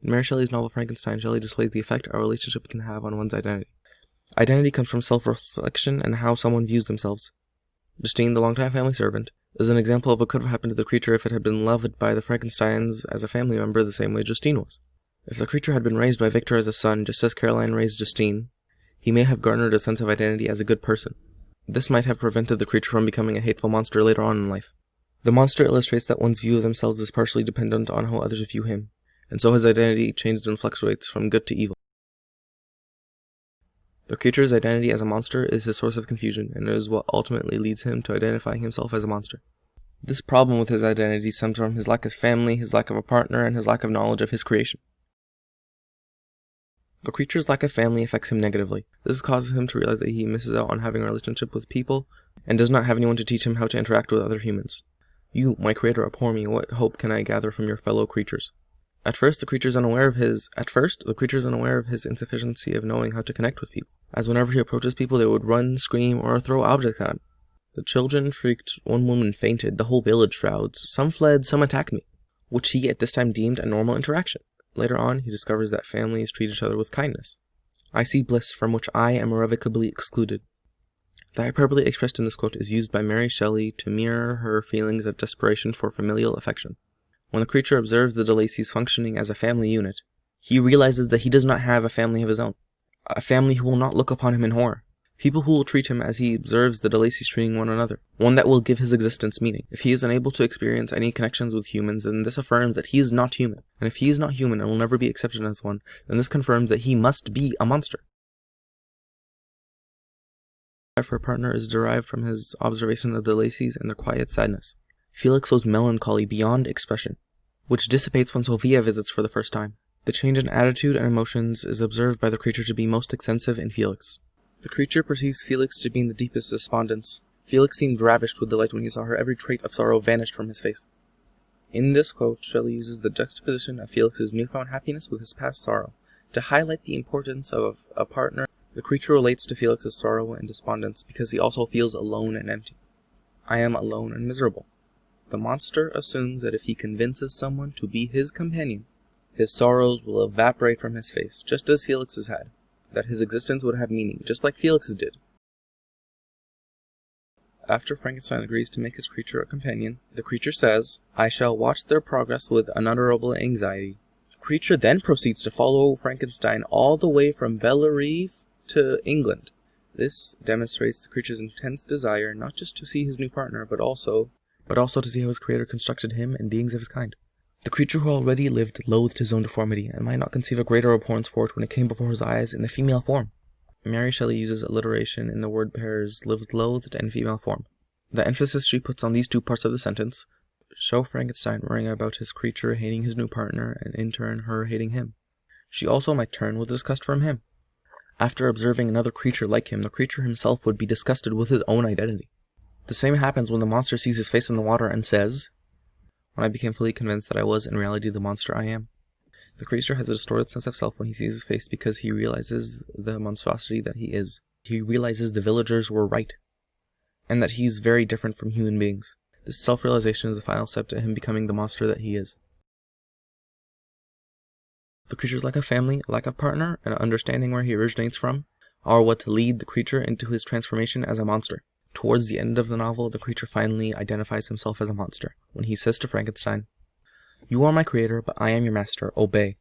In Mary Shelley's novel Frankenstein, Shelley displays the effect a relationship can have on one's identity. Identity comes from self-reflection and how someone views themselves. Justine, the longtime family servant, is an example of what could have happened to the creature if it had been loved by the Frankensteins as a family member the same way Justine was. If the creature had been raised by Victor as a son, just as Caroline raised Justine, he may have garnered a sense of identity as a good person. This might have prevented the creature from becoming a hateful monster later on in life. The monster illustrates that one's view of themselves is partially dependent on how others view him, and so his identity changes and fluctuates from good to evil. The creature's identity as a monster is his source of confusion, and it is what ultimately leads him to identifying himself as a monster. This problem with his identity stems from his lack of family, his lack of a partner, and his lack of knowledge of his creation. The creature's lack of family affects him negatively. This causes him to realize that he misses out on having a relationship with people, and does not have anyone to teach him how to interact with other humans. You, my creator, abhor me. What hope can I gather from your fellow creatures? At first, the creature is unaware of his insufficiency of knowing how to connect with people, as whenever he approaches people, they would run, scream, or throw objects at him. The children shrieked, one woman fainted, the whole village shrouds, some fled, some attacked me, which he at this time deemed a normal interaction. Later on, he discovers that families treat each other with kindness. I see bliss from which I am irrevocably excluded. The hyperbole expressed in this quote is used by Mary Shelley to mirror her feelings of desperation for familial affection. When the creature observes the de Lacys functioning as a family unit, he realizes that he does not have a family of his own, a family who will not look upon him in horror, people who will treat him as he observes the de Lacys treating one another, one that will give his existence meaning. If he is unable to experience any connections with humans, then this affirms that he is not human, and if he is not human and will never be accepted as one, then this confirms that he must be a monster. For a partner is derived from his observation of the de Lacys and their quiet sadness. Felix shows melancholy beyond expression, which dissipates when Sophia visits for the first time. The change in attitude and emotions is observed by the creature to be most extensive in Felix. The creature perceives Felix to be in the deepest despondence. Felix seemed ravished with delight when he saw her. Every trait of sorrow vanished from his face. In this quote, Shelley uses the juxtaposition of Felix's newfound happiness with his past sorrow to highlight the importance of a partner. The creature relates to Felix's sorrow and despondence because he also feels alone and empty. I am alone and miserable. The monster assumes that if he convinces someone to be his companion, his sorrows will evaporate from his face, just as Felix's had, that his existence would have meaning, just like Felix's did. After Frankenstein agrees to make his creature a companion, the creature says, I shall watch their progress with unutterable anxiety. The creature then proceeds to follow Frankenstein all the way from Bellerive to England. This demonstrates the creature's intense desire not just to see his new partner, but also to see how his creator constructed him and beings of his kind. The creature who already lived loathed his own deformity, and might not conceive a greater abhorrence for it when it came before his eyes in the female form. Mary Shelley uses alliteration in the word pairs lived loathed and female form. The emphasis she puts on these two parts of the sentence show Frankenstein worrying about his creature hating his new partner, and in turn her hating him. She also might turn with disgust from him. After observing another creature like him, the creature himself would be disgusted with his own identity. The same happens when the monster sees his face in the water and says, when I became fully convinced that I was in reality the monster I am. The creature has a distorted sense of self when he sees his face because he realizes the monstrosity that he is. He realizes the villagers were right, and that he's very different from human beings. This self-realization is the final step to him becoming the monster that he is. The creature's lack of family, lack of partner, and understanding where he originates from are what lead the creature into his transformation as a monster. Towards the end of the novel, the creature finally identifies himself as a monster, when he says to Frankenstein, You are my creator, but I am your master, obey.